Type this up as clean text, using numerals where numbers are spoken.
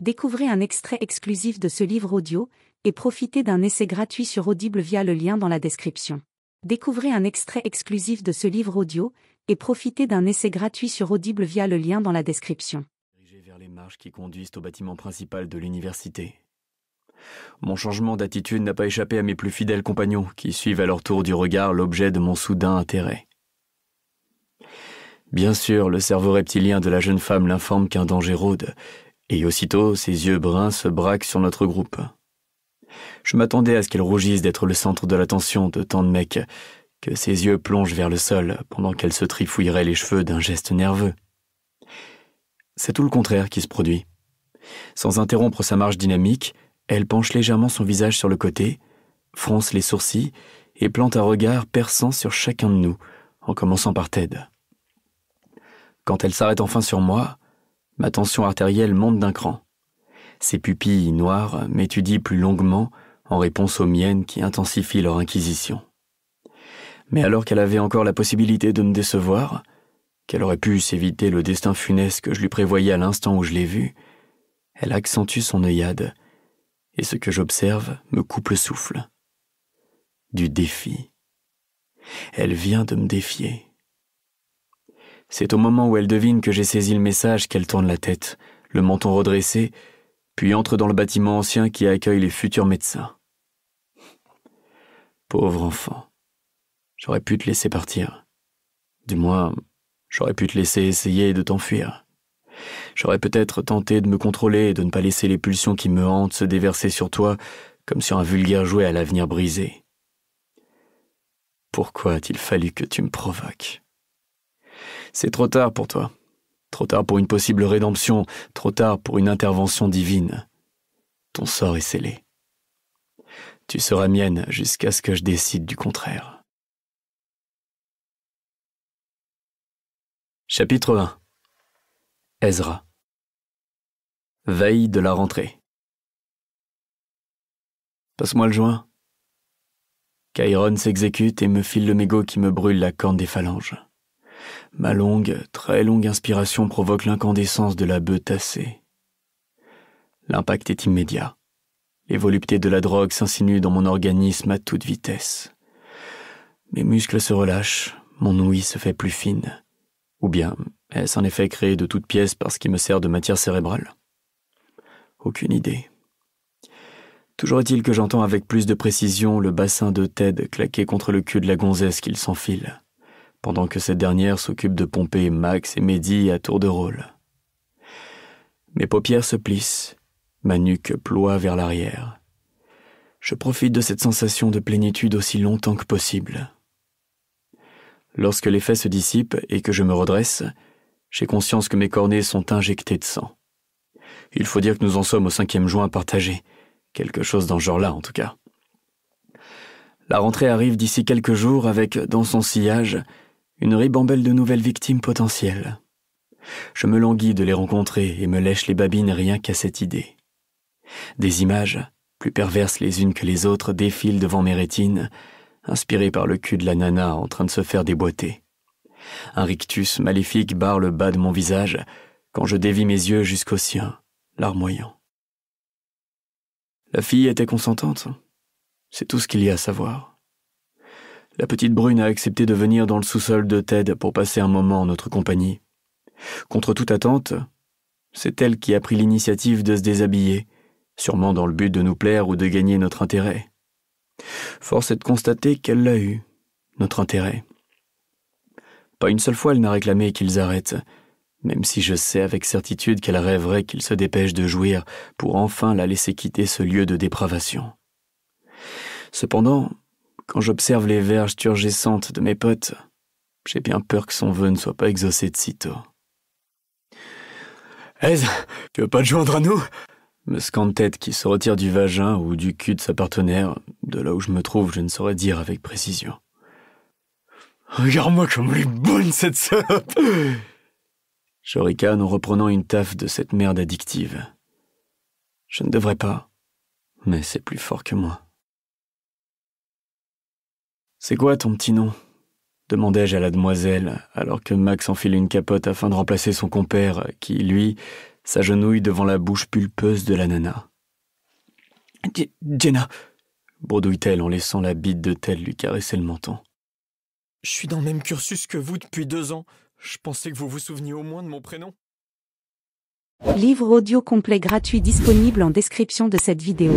Découvrez un extrait exclusif de ce livre audio et profitez d'un essai gratuit sur Audible via le lien dans la description. Découvrez un extrait exclusif de ce livre audio et profitez d'un essai gratuit sur Audible via le lien dans la description. Dirigé vers les marches qui conduisent au bâtiment principal de l'université. Mon changement d'attitude n'a pas échappé à mes plus fidèles compagnons qui suivent à leur tour du regard l'objet de mon soudain intérêt. Bien sûr, le cerveau reptilien de la jeune femme l'informe qu'un danger rôde, et aussitôt ses yeux bruns se braquent sur notre groupe. Je m'attendais à ce qu'elle rougisse d'être le centre de l'attention de tant de mecs, que ses yeux plongent vers le sol pendant qu'elle se trifouillerait les cheveux d'un geste nerveux. C'est tout le contraire qui se produit. Sans interrompre sa marche dynamique, elle penche légèrement son visage sur le côté, fronce les sourcils et plante un regard perçant sur chacun de nous, en commençant par Ted. Quand elle s'arrête enfin sur moi, ma tension artérielle monte d'un cran. Ses pupilles noires m'étudient plus longuement en réponse aux miennes qui intensifient leur inquisition. Mais alors qu'elle avait encore la possibilité de me décevoir, qu'elle aurait pu s'éviter le destin funeste que je lui prévoyais à l'instant où je l'ai vue, elle accentue son œillade, et ce que j'observe me coupe le souffle. Du défi. Elle vient de me défier. C'est au moment où elle devine que j'ai saisi le message qu'elle tourne la tête, le menton redressé, puis entre dans le bâtiment ancien qui accueille les futurs médecins. Pauvre enfant. J'aurais pu te laisser partir. Du moins, j'aurais pu te laisser essayer de t'enfuir. J'aurais peut-être tenté de me contrôler et de ne pas laisser les pulsions qui me hantent se déverser sur toi comme sur un vulgaire jouet à l'avenir brisé. Pourquoi a-t-il fallu que tu me provoques ? C'est trop tard pour toi. Trop tard pour une possible rédemption, trop tard pour une intervention divine. Ton sort est scellé. Tu seras mienne jusqu'à ce que je décide du contraire. Chapitre 1. Ezra. Veille de la rentrée. Passe-moi le joint. Chiron s'exécute et me file le mégot qui me brûle la corne des phalanges. Ma longue, très longue inspiration provoque l'incandescence de la beuh tassée. L'impact est immédiat. Les voluptés de la drogue s'insinuent dans mon organisme à toute vitesse. Mes muscles se relâchent, mon ouïe se fait plus fine. Ou bien, est-ce un effet créé de toutes pièces parce qu'il me sert de matière cérébrale ? Aucune idée. Toujours est-il que j'entends avec plus de précision le bassin de Ted claquer contre le cul de la gonzesse qu'il s'enfile, pendant que cette dernière s'occupe de pomper Max et Mehdi à tour de rôle. Mes paupières se plissent, ma nuque ploie vers l'arrière. Je profite de cette sensation de plénitude aussi longtemps que possible. Lorsque l'effet se dissipe et que je me redresse, j'ai conscience que mes cornets sont injectés de sang. Il faut dire que nous en sommes au 5e joint partagé, quelque chose dans ce genre-là en tout cas. La rentrée arrive d'ici quelques jours avec, dans son sillage, une ribambelle de nouvelles victimes potentielles. Je me languis de les rencontrer et me lèche les babines rien qu'à cette idée. Des images, plus perverses les unes que les autres, défilent devant mes rétines, inspirées par le cul de la nana en train de se faire déboîter. Un rictus maléfique barre le bas de mon visage quand je dévie mes yeux jusqu'au sien, larmoyant. La fille était consentante. C'est tout ce qu'il y a à savoir. La petite brune a accepté de venir dans le sous-sol de Ted pour passer un moment en notre compagnie. Contre toute attente, c'est elle qui a pris l'initiative de se déshabiller, sûrement dans le but de nous plaire ou de gagner notre intérêt. Force est de constater qu'elle l'a eu, notre intérêt. Pas une seule fois elle n'a réclamé qu'ils arrêtent, même si je sais avec certitude qu'elle rêverait qu'ils se dépêchent de jouir pour enfin la laisser quitter ce lieu de dépravation. Cependant, quand j'observe les verges turgescentes de mes potes, j'ai bien peur que son vœu ne soit pas exaucé de sitôt. « Ez, tu veux pas te joindre à nous ?» me scande Ted qui se retire du vagin ou du cul de sa partenaire, de là où je me trouve, je ne saurais dire avec précision. « Regarde-moi comme elle est bonne cette salope !» Je ricane en reprenant une taffe de cette merde addictive. Je ne devrais pas, mais c'est plus fort que moi. « C'est quoi ton petit nom ?» demandai-je à la demoiselle, alors que Max enfile une capote afin de remplacer son compère, qui, lui, s'agenouille devant la bouche pulpeuse de la nana. Jenna, bredouille-t-elle en laissant la bite de Ted lui caresser le menton. Je suis dans le même cursus que vous depuis 2 ans. Je pensais que vous vous souveniez au moins de mon prénom. Livre audio complet gratuit disponible en description de cette vidéo.